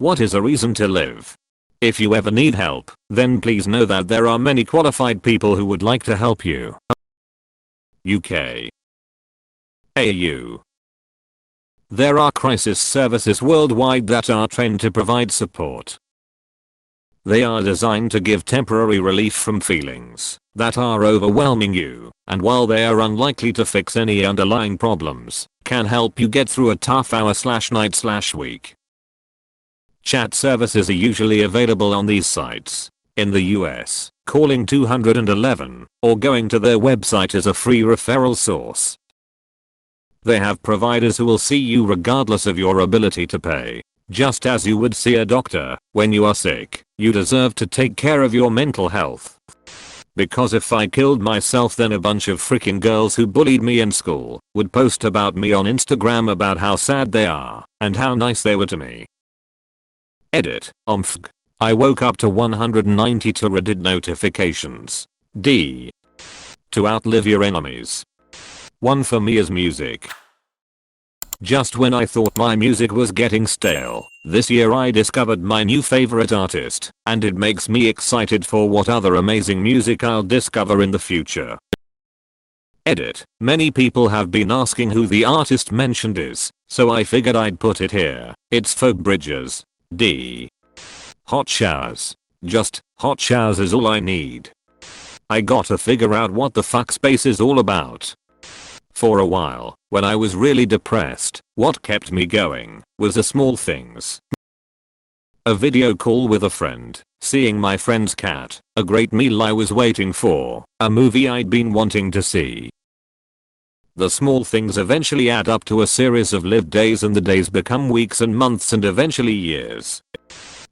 What is a reason to live? If you ever need help, then please know that there are many qualified people who would like to help you. UK. AU. There are crisis services worldwide that are trained to provide support. They are designed to give temporary relief from feelings that are overwhelming you, and while they are unlikely to fix any underlying problems, can help you get through a tough hour/night/week. Chat services are usually available on these sites. In the US, calling 211 or going to their website is a free referral source. They have providers who will see you regardless of your ability to pay. Just as you would see a doctor when you are sick, you deserve to take care of your mental health. Because if I killed myself, then a bunch of freaking girls who bullied me in school would post about me on Instagram about how sad they are and how nice they were to me. Edit. I woke up to 192 Reddit notifications. D. To outlive your enemies. One for me is music. Just when I thought my music was getting stale, this year I discovered my new favorite artist, and it makes me excited for what other amazing music I'll discover in the future. Edit. Many people have been asking who the artist mentioned is, so I figured I'd put it here. It's Folk Bridges. D. Hot showers. Just hot showers is all I need. I gotta figure out what the fuck space is all about. For a while, when I was really depressed, what kept me going was the small things. A video call with a friend, seeing my friend's cat, a great meal I was waiting for, a movie I'd been wanting to see. The small things eventually add up to a series of lived days, and the days become weeks and months and eventually years.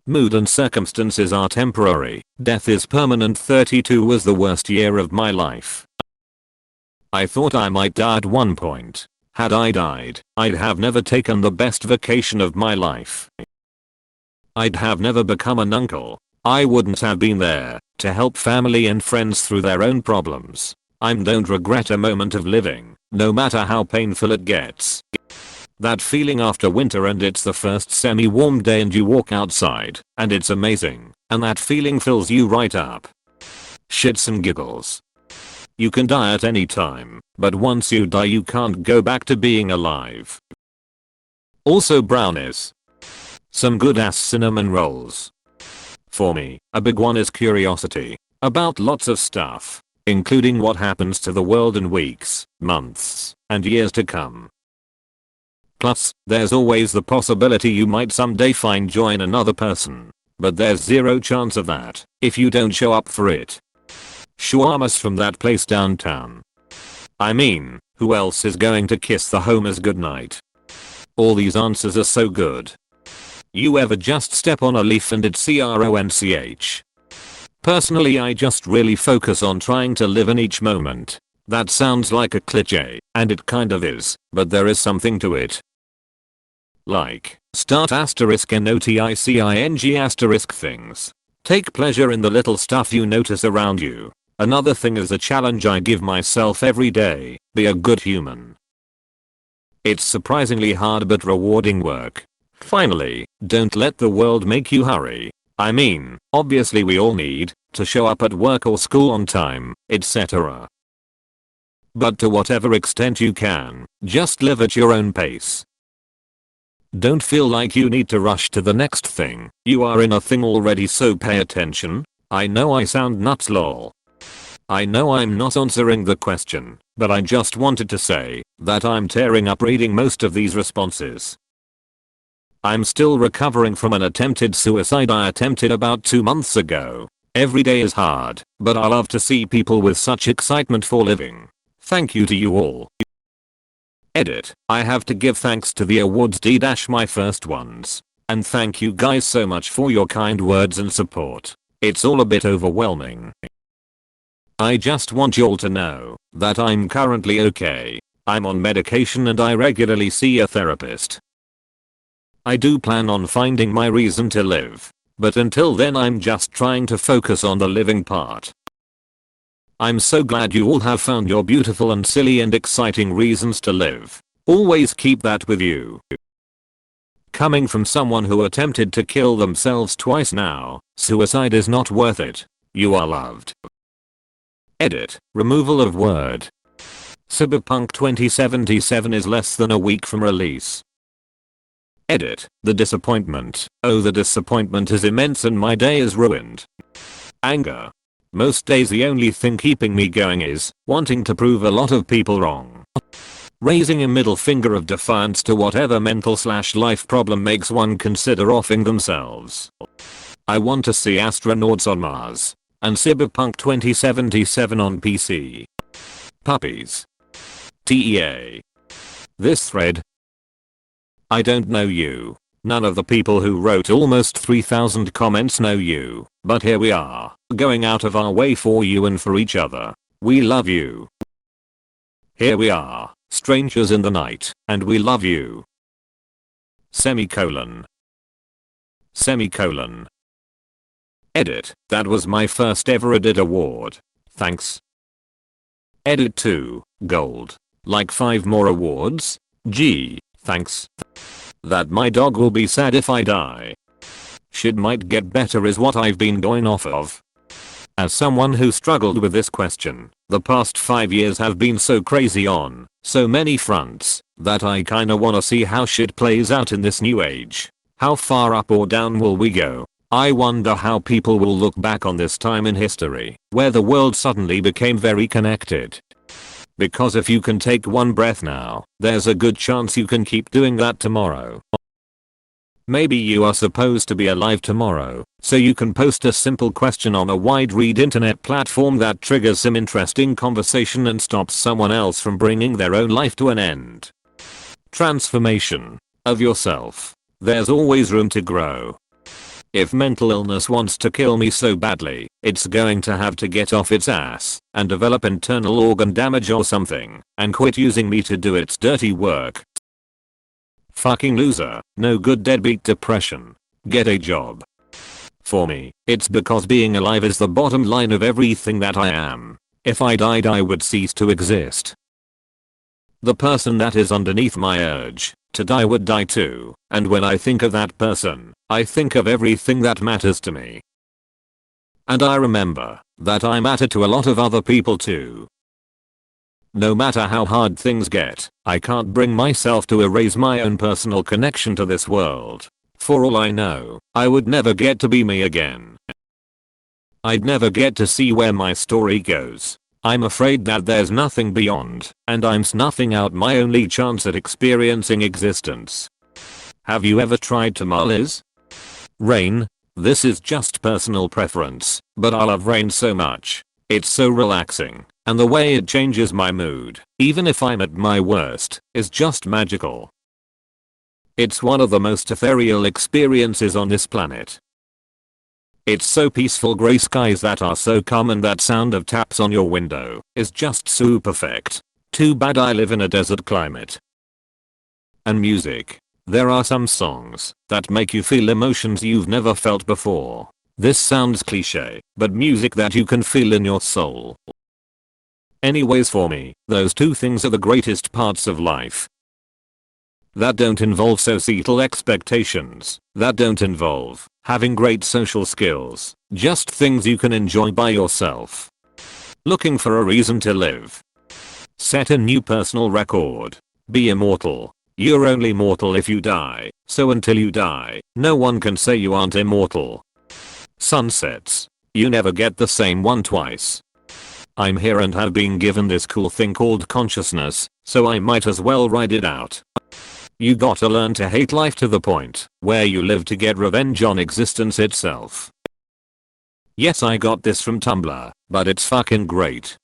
Mood and circumstances are temporary, death is permanent. 32 was the worst year of my life. I thought I might die at one point. Had I died, I'd have never taken the best vacation of my life. I'd have never become an uncle. I wouldn't have been there to help family and friends through their own problems. I don't regret a moment of living, no matter how painful it gets. That feeling after winter and it's the first semi-warm day and you walk outside and it's amazing, and that feeling fills you right up. Shits and giggles. You can die at any time, but once you die you can't go back to being alive. Also brownies. Some good ass cinnamon rolls. For me, a big one is curiosity about lots of stuff, including what happens to the world in weeks, months, and years to come. Plus, there's always the possibility you might someday find joy in another person, but there's zero chance of that if you don't show up for it. Shawarmas from that place downtown. I mean, who else is going to kiss the homeless goodnight? All these answers are so good. You ever just step on a leaf and it's CRONCH? Personally, I just really focus on trying to live in each moment. That sounds like a cliché, and it kind of is, but there is something to it. Like, start *NOTICING things. Take pleasure in the little stuff you notice around you. Another thing is a challenge I give myself every day: be a good human. It's surprisingly hard but rewarding work. Finally, don't let the world make you hurry. I mean, obviously we all need to show up at work or school on time, etc. But to whatever extent you can, just live at your own pace. Don't feel like you need to rush to the next thing. You are in a thing already, so pay attention. I know I sound nuts, lol. I know I'm not answering the question, but I just wanted to say that I'm tearing up reading most of these responses. I'm still recovering from an attempted suicide I attempted about 2 months ago. Every day is hard, but I love to see people with such excitement for living. Thank you to you all. Edit. I have to give thanks to the awards my first ones. And thank you guys so much for your kind words and support. It's all a bit overwhelming. I just want y'all to know that I'm currently okay. I'm on medication and I regularly see a therapist. I do plan on finding my reason to live, but until then I'm just trying to focus on the living part. I'm so glad you all have found your beautiful and silly and exciting reasons to live. Always keep that with you. Coming from someone who attempted to kill themselves twice now, suicide is not worth it. You are loved. Edit. Removal of word. Cyberpunk 2077 is less than a week from release. Edit. The disappointment. Oh, the disappointment is immense and my day is ruined. Anger. Most days the only thing keeping me going is wanting to prove a lot of people wrong. Raising a middle finger of defiance to whatever mental/life problem makes one consider offing themselves. I want to see astronauts on Mars. And Cyberpunk 2077 on PC. Puppies. TEA. This thread. I don't know you. None of the people who wrote almost 3,000 comments know you. But here we are, going out of our way for you and for each other. We love you. Here we are, strangers in the night, and we love you. Semicolon. Semicolon. Edit. That was my first ever Edit award. Thanks. Edit 2. Gold. Like 5 more awards? Gee, thanks. That my dog will be sad if I die. Shit might get better is what I've been going off of. As someone who struggled with this question, the past 5 years have been so crazy on so many fronts that I kinda wanna see how shit plays out in this new age. How far up or down will we go? I wonder how people will look back on this time in history where the world suddenly became very connected. Because if you can take one breath now, there's a good chance you can keep doing that tomorrow. Maybe you are supposed to be alive tomorrow, so you can post a simple question on a wide read internet platform that triggers some interesting conversation and stops someone else from bringing their own life to an end. Transformation of yourself. There's always room to grow. If mental illness wants to kill me so badly, it's going to have to get off its ass and develop internal organ damage or something and quit using me to do its dirty work. Fucking loser. No good deadbeat depression. Get a job. For me, it's because being alive is the bottom line of everything that I am. If I died I would cease to exist. The person that is underneath my urge to die would die too, and when I think of that person, I think of everything that matters to me. And I remember that I matter to a lot of other people too. No matter how hard things get, I can't bring myself to erase my own personal connection to this world. For all I know, I would never get to be me again. I'd never get to see where my story goes. I'm afraid that there's nothing beyond, and I'm snuffing out my only chance at experiencing existence. Have you ever tried tamales? Rain? This is just personal preference, but I love rain so much. It's so relaxing, and the way it changes my mood, even if I'm at my worst, is just magical. It's one of the most ethereal experiences on this planet. It's so peaceful. Grey skies that are so calm and that sound of taps on your window is just so perfect. Too bad I live in a desert climate. And music. There are some songs that make you feel emotions you've never felt before. This sounds cliche, but music that you can feel in your soul. Anyways, for me, those two things are the greatest parts of life. That don't involve societal expectations, that don't involve having great social skills, just things you can enjoy by yourself. Looking for a reason to live. Set a new personal record. Be immortal. You're only mortal if you die, so until you die, no one can say you aren't immortal. Sunsets. You never get the same one twice. I'm here and have been given this cool thing called consciousness, so I might as well ride it out. You gotta learn to hate life to the point where you live to get revenge on existence itself. Yes, I got this from Tumblr, but it's fucking great.